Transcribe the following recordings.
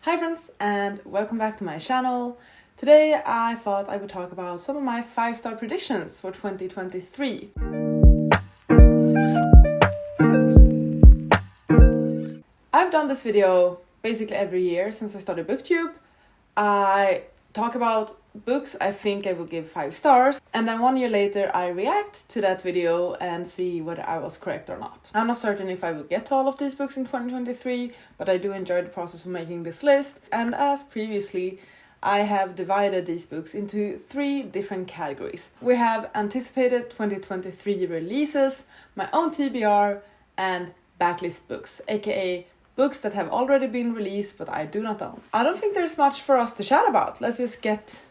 Hi friends and welcome back to my channel. Today I thought I would talk about some of my 5-star predictions for 2023. I've done this video basically every year since I started BookTube. I talk about books I think I will give 5 stars, and then 1 year later I react to that video and see whether I was correct or not. I'm not certain if I will get to all of these books in 2023, but I do enjoy the process of making this list, and as previously I have divided these books into 3 different categories. We have anticipated 2023 releases, my own TBR, and backlist books, aka books that have already been released but I do not own. I don't think there's much for us to chat about. Let's just get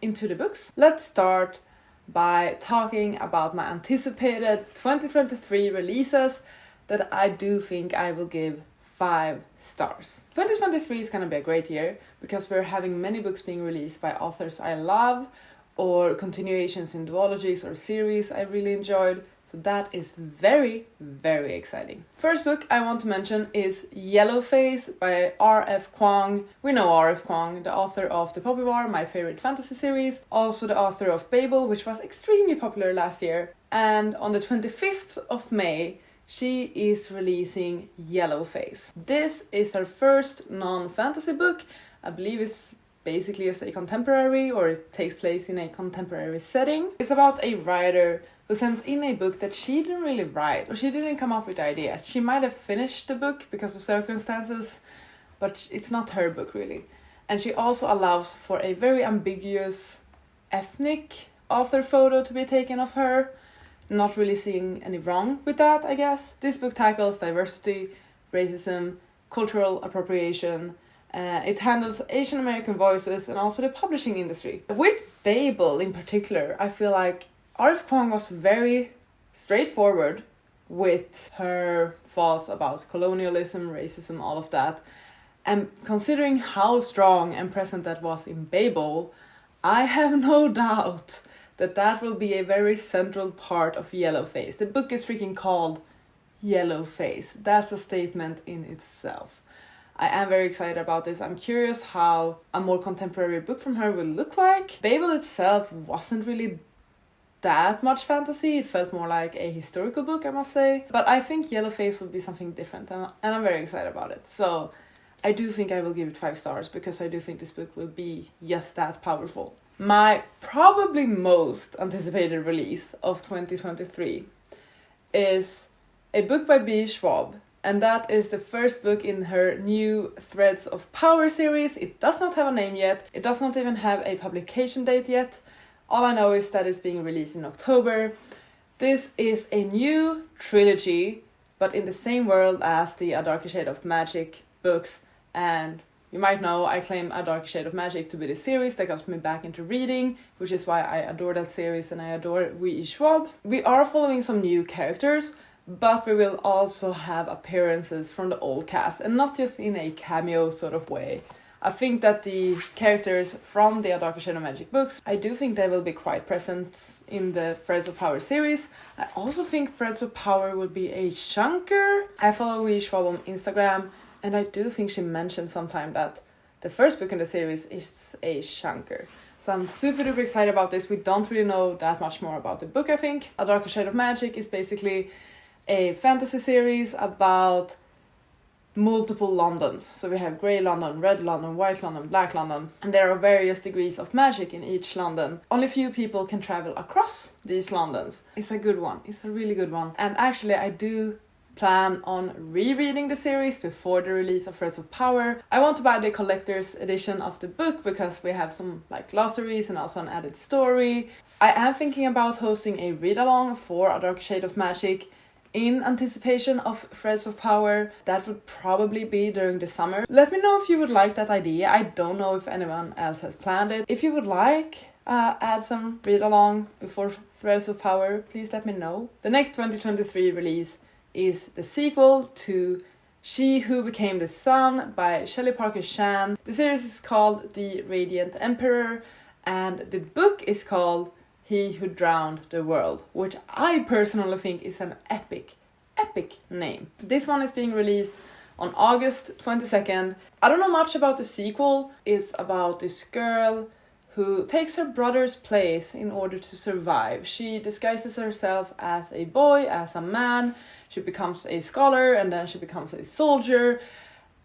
into the books. Let's start by talking about my anticipated 2023 releases that I do think I will give 5 stars. 2023 is going to be a great year because we're having many books being released by authors I love, or continuations in duologies or series I really enjoyed. So that is very, very exciting. First book I want to mention is Yellowface by R.F. Kuang. We know R.F. Kuang, the author of The Poppy War, my favorite fantasy series. Also the author of Babel, which was extremely popular last year. And on the 25th of May, she is releasing Yellowface. This is her first non-fantasy book. I believe it's basically just a contemporary, or it takes place in a contemporary setting. It's about a writer who sends in a book that she didn't really write, or she didn't come up with ideas. She might have finished the book because of circumstances, but it's not her book really. And she also allows for a very ambiguous ethnic author photo to be taken of her. Not really seeing any wrong with that, I guess. This book tackles diversity, racism, cultural appropriation. It handles Asian American voices and also the publishing industry. With Babel in particular, I feel like R.F. Kuang was very straightforward with her thoughts about colonialism, racism, all of that. And considering how strong and present that was in Babel, I have no doubt that that will be a very central part of Yellowface. The book is freaking called Yellowface. That's a statement in itself. I am very excited about this. I'm curious how a more contemporary book from her will look like. Babel itself wasn't really that much fantasy. It felt more like a historical book, I must say. But I think Yellowface will be something different, and I'm very excited about it. So I do think I will give it 5 stars because I do think this book will be just that powerful. My probably most anticipated release of 2023 is a book by B. Schwab. And that is the first book in her new Threads of Power series. It does not have a name yet. It does not even have a publication date yet. All I know is that it's being released in October. This is a new trilogy, but in the same world as the A Darker Shade of Magic books. And you might know I claim A Darker Shade of Magic to be the series that got me back into reading, which is why I adore that series and I adore V.E. Schwab. We are following some new characters, but we will also have appearances from the old cast, and not just in a cameo sort of way. I think that the characters from the A Darker Shade of Magic books, I do think they will be quite present in the Threads of Power series. I also think Threads of Power will be a chunker. I follow V. Schwab on Instagram, and I do think she mentioned sometime that the first book in the series is a chunker. So I'm super duper excited about this. We don't really know that much more about the book, I think. A Darker Shade of Magic is basically a fantasy series about multiple Londons. So we have grey London, red London, white London, black London, and there are various degrees of magic in each London. Only few people can travel across these Londons. It's a good one. It's a really good one. And actually I do plan on rereading the series before the release of Threads of Power. I want to buy the collector's edition of the book because we have some like glossaries and also an added story. I am thinking about hosting a read-along for A Dark Shade of Magic in anticipation of Threads of Power. That would probably be during the summer. Let me know if you would like that idea. I don't know if anyone else has planned it. If you would like add some read-along before Threads of Power, please let me know. The next 2023 release is the sequel to She Who Became the Sun by Shelley Parker Chan. The series is called The Radiant Emperor, and the book is called He Who Drowned the World, which I personally think is an epic name. This one is being released on August 22nd. I don't know much about the sequel. It's about this girl who takes her brother's place in order to survive. She disguises herself as a boy, as a man. She becomes a scholar, and then she becomes a soldier.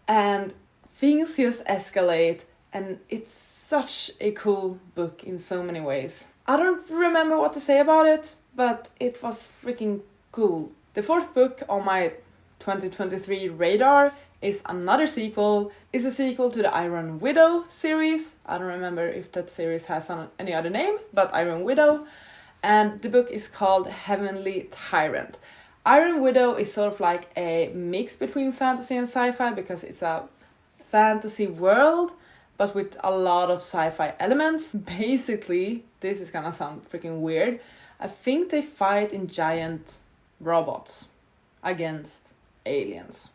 And things just escalate, and it's such a cool book in so many ways. I don't remember what to say about it, but it was freaking cool. The fourth book on my 2023 radar is another sequel. It's a sequel to the Iron Widow series. I don't remember if that series has any other name, but Iron Widow. And the book is called Heavenly Tyrant. Iron Widow is sort of like a mix between fantasy and sci-fi because it's a fantasy world, but with a lot of sci-fi elements. Basically, this is gonna sound freaking weird. I think they fight in giant robots against aliens.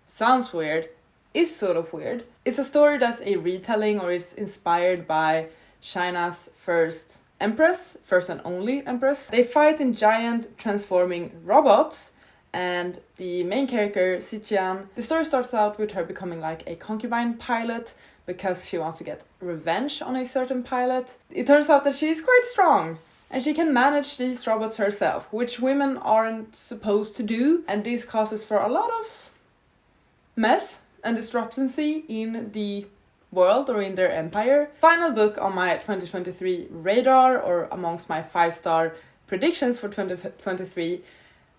Sounds weird, is sort of weird. It's a story that's a retelling, or it's inspired by China's first empress, first and only empress. They fight in giant transforming robots, and the main character, Xiqian, the story starts out with her becoming like a concubine pilot because she wants to get revenge on a certain pilot. It turns out that she's quite strong, and she can manage these robots herself, which women aren't supposed to do, and this causes for a lot of mess and discrepancy in the world or in their empire. Final book on my 2023 radar, or amongst my 5-star predictions for 2023,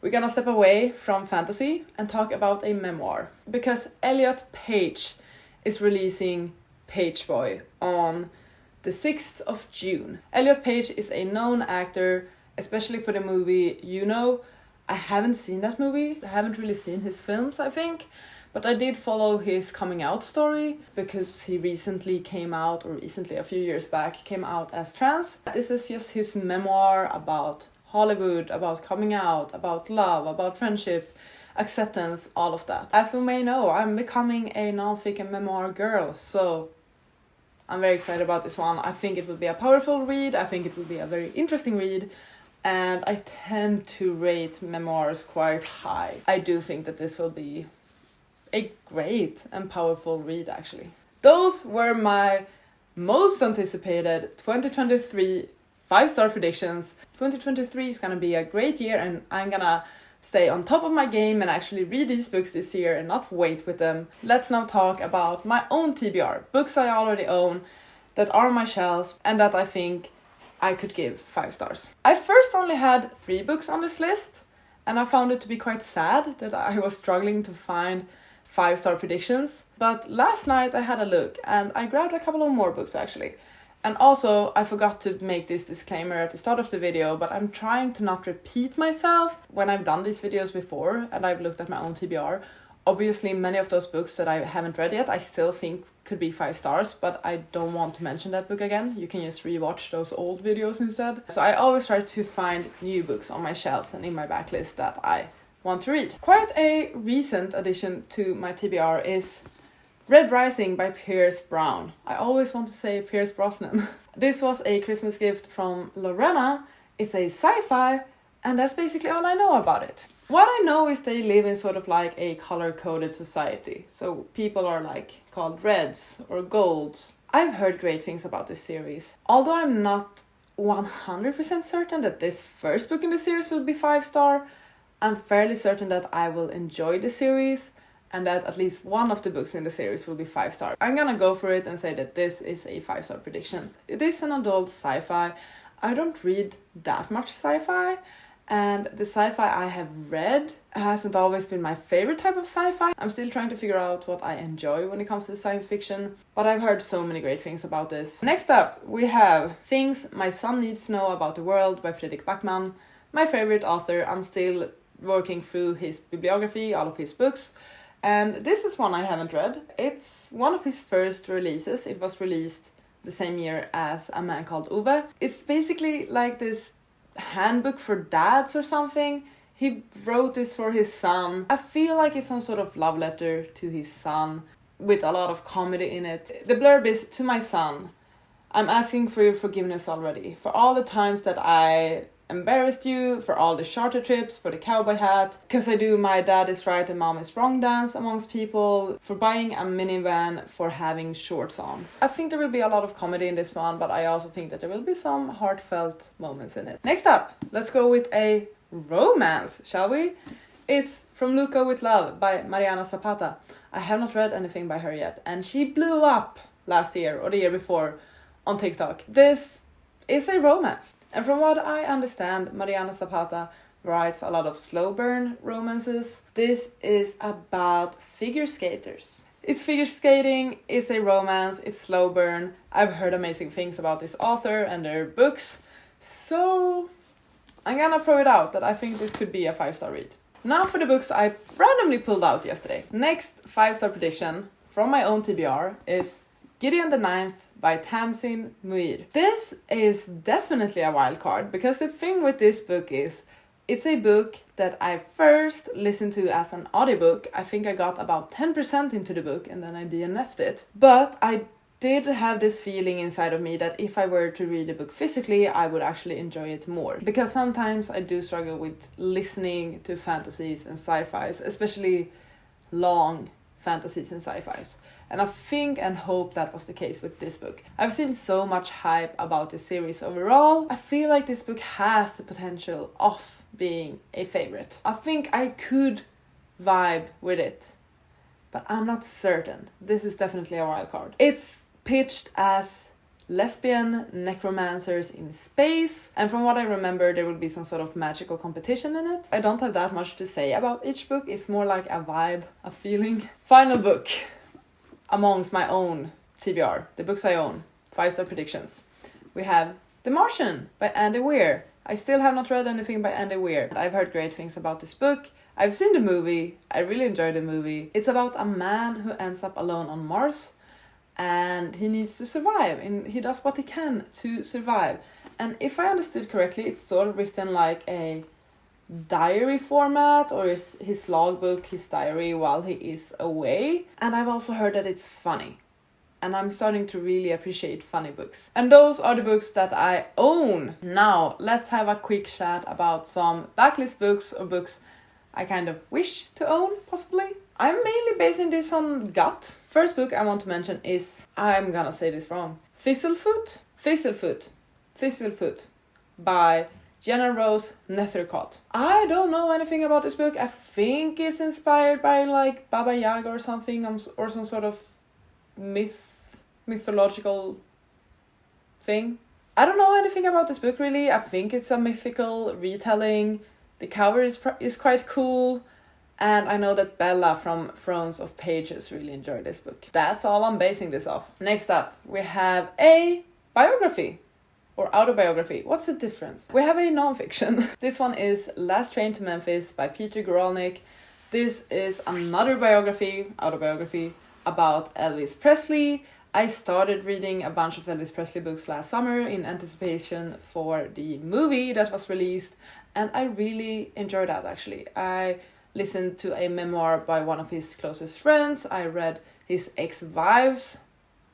we're gonna step away from fantasy and talk about a memoir, because Elliot Page is releasing Page Boy on the 6th of June. Elliot Page is a known actor, especially for the movie You Know. I haven't seen that movie. I haven't really seen his films, I think. But I did follow his coming out story because he recently came out, or recently a few years back, came out as trans. This is just his memoir about Hollywood, about coming out, about love, about friendship, acceptance, all of that. As we may know, I'm becoming a non-fiction memoir girl, so I'm very excited about this one. I think it will be a powerful read. I think it will be a very interesting read. And I tend to rate memoirs quite high. I do think that this will be a great and powerful read, actually. Those were my most anticipated 2023 5-star predictions. 2023 is gonna be a great year, and I'm gonna stay on top of my game and actually read these books this year and not wait with them. Let's now talk about my own TBR, books I already own that are on my shelf and that I think I could give 5 stars. I first only had 3 books on this list, and I found it to be quite sad that I was struggling to find 5-star predictions. But last night I had a look and I grabbed a couple of more books actually. And also, I forgot to make this disclaimer at the start of the video, but I'm trying to not repeat myself when I've done these videos before and I've looked at my own TBR. Obviously, many of those books that I haven't read yet, I still think could be 5 stars, but I don't want to mention that book again. You can just rewatch those old videos instead. So I always try to find new books on my shelves and in my backlist that I want to read. Quite a recent addition to my TBR is Red Rising by Pierce Brown. I always want to say Pierce Brosnan. This was a Christmas gift from Lorena. It's a sci-fi, and that's basically all I know about it. What I know is they live in sort of like a color-coded society. So people are like called reds or golds. I've heard great things about this series. Although I'm not 100% certain that this first book in the series will be 5-star, I'm fairly certain that I will enjoy the series and that at least one of the books in the series will be 5-star. I'm gonna go for it and say that this is a 5-star prediction. It is an adult sci-fi. I don't read that much sci-fi, and the sci-fi I have read hasn't always been my favorite type of sci-fi. I'm still trying to figure out what I enjoy when it comes to science fiction, but I've heard so many great things about this. Next up, we have Things My Son Needs to Know About the World by Fredrik Backman. My favorite author. I'm still working through his bibliography, all of his books, and this is one I haven't read. It's one of his first releases. It was released the same year as A Man Called Ove. It's basically like this handbook for dads or something. He wrote this for his son. I feel like it's some sort of love letter to his son with a lot of comedy in it. The blurb is, "To my son, I'm asking for your forgiveness already, for all the times that I embarrassed you, for all the charter trips, for the cowboy hat, because I do my dad is right and mom is wrong dance amongst people, for buying a minivan, for having shorts on. I think there will be a lot of comedy in this one, but I also think that there will be some heartfelt moments in it. Next up, let's go with a romance, shall we? It's From Luca with Love by Mariana Zapata. I have not read anything by her yet, and she blew up last year or the year before on TikTok. This is a romance. And from what I understand, Mariana Zapata writes a lot of slow burn romances. This is about figure skaters. It's figure skating, it's a romance, it's slow burn. I've heard amazing things about this author and their books. So I'm gonna throw it out that I think this could be a 5-star read. Now for the books I randomly pulled out yesterday. Next 5-star prediction from my own TBR is Gideon the Ninth by Tamsin Muir. This is definitely a wild card because the thing with this book is it's a book that I first listened to as an audiobook. I think I got about 10% into the book and then I DNF'd it. But I did have this feeling inside of me that if I were to read the book physically, I would actually enjoy it more. Because sometimes I do struggle with listening to fantasies and sci-fis, especially long fantasies and sci-fis. And I think and hope that was the case with this book. I've seen so much hype about the series overall. I feel like this book has the potential of being a favorite. I think I could vibe with it, but I'm not certain. This is definitely a wild card. It's pitched as lesbian necromancers in space, and from what I remember there will be some sort of magical competition in it. I don't have that much to say about each book. It's more like a vibe, a feeling. Final book amongst my own TBR, the books I own, 5-star predictions. We have The Martian by Andy Weir. I still have not read anything by Andy Weir. I've heard great things about this book. I've seen the movie. I really enjoyed the movie. It's about a man who ends up alone on Mars and he needs to survive and he does what he can to survive. And if I understood correctly, it's sort of written like a diary format, or his logbook, his diary while he is away. And I've also heard that it's funny. And I'm starting to really appreciate funny books. And those are the books that I own. Now, let's have a quick chat about some backlist books or books I kind of wish to own, possibly. I'm mainly basing this on gut. First book I want to mention is, I'm gonna say this wrong, Thistlefoot by Jenna Rose Nethercott. I don't know anything about this book. I think it's inspired by like Baba Yaga or something, or some sort of mythological thing. I don't know anything about this book really. I think it's a mythical retelling. The cover is quite cool. And I know that Bella from Thrones of Pages really enjoyed this book. That's all I'm basing this off. Next up, we have a biography or autobiography. What's the difference? We have a non-fiction. This one is Last Train to Memphis by Peter Guralnick. This is another autobiography about Elvis Presley. I started reading a bunch of Elvis Presley books last summer in anticipation for the movie that was released, and I really enjoyed that actually. I listened to a memoir by one of his closest friends. I read his ex-wife's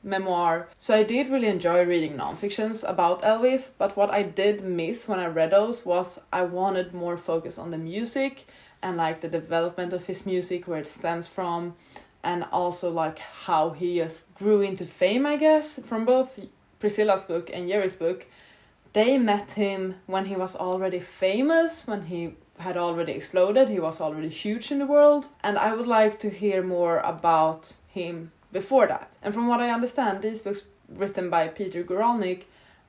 memoir. So I did really enjoy reading non-fictions about Elvis, but what I did miss when I read those was I wanted more focus on the music and like the development of his music, where it stems from, and also like how he just grew into fame, I guess, from both Priscilla's book and Jerry's book. They met him when he was already famous, when he had already exploded, he was already huge in the world, and I would like to hear more about him before that. And from what I understand, these books written by Peter Guralnick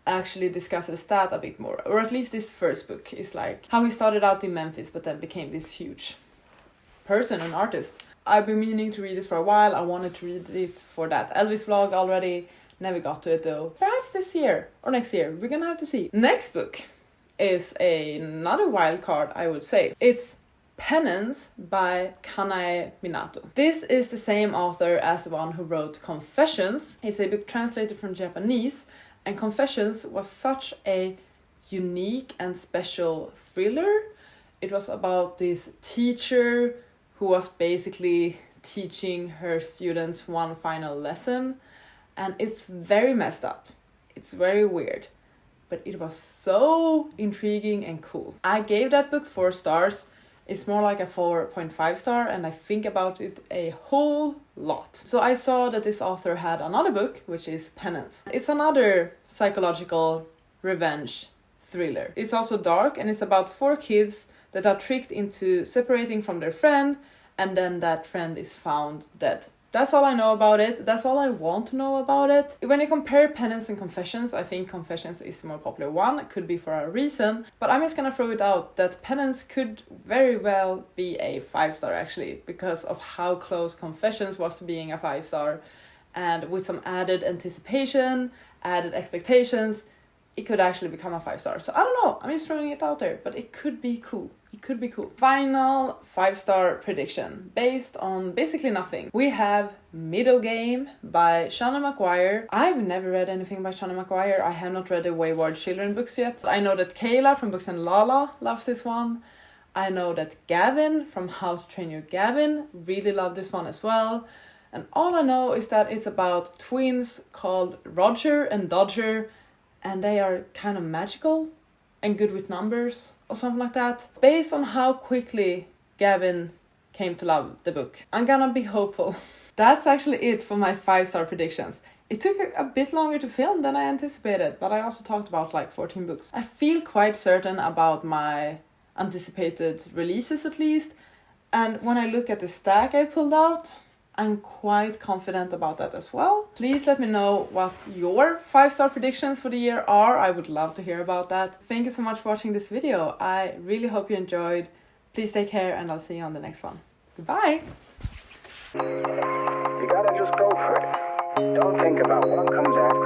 actually discusses that a bit more, or at least this first book is like how he started out in Memphis but then became this huge person, an artist. I've been meaning to read this for a while. I wanted to read it for that Elvis vlog already, never got to it though. Perhaps this year or next year, we're gonna have to see. Next book is another wild card, I would say. It's Penance by Kanae Minato. This is the same author as the one who wrote Confessions. It's a book translated from Japanese, and Confessions was such a unique and special thriller. It was about this teacher who was basically teaching her students one final lesson, and it's very messed up. It's very weird. but it was so intriguing and cool. I gave that book 4 stars. It's more like a 4.5 star, and I think about it a whole lot. So I saw that this author had another book, which is Penance. It's another psychological revenge thriller. It's also dark, and it's about 4 kids that are tricked into separating from their friend, and then that friend is found dead. That's all I know about it. That's all I want to know about it. When you compare Penance and Confessions, I think Confessions is the more popular one. It could be for a reason. But I'm just gonna throw it out that Penance could very well be a 5 star actually, because of how close Confessions was to being a 5 star. And with some added anticipation, added expectations, it could actually become a 5 star. So I don't know, I'm just throwing it out there, but it could be cool. It could be cool. Final 5 star prediction based on basically nothing. We have Middle Game by Shannon McGuire. I've never read anything by Shannon McGuire. I have not read the Wayward Children books yet. I know that Kayla from Books and Lala loves this one. I know that Gavin from How to Train Your Gavin really loved this one as well. And all I know is that it's about twins called Roger and Dodger, and they are kind of magical and good with numbers or something like that. Based on how quickly Gavin came to love the book, I'm gonna be hopeful. That's actually it for my 5 star predictions. It took a bit longer to film than I anticipated, but I also talked about like 14 books. I feel quite certain about my anticipated releases at least, and when I look at the stack I pulled out, I'm quite confident about that as well. Please let me know what your 5 star predictions for the year are. I would love to hear about that. Thank you so much for watching this video. I really hope you enjoyed. Please take care, and I'll see you on the next one. Goodbye! You gotta just go for it. Don't think about what comes after.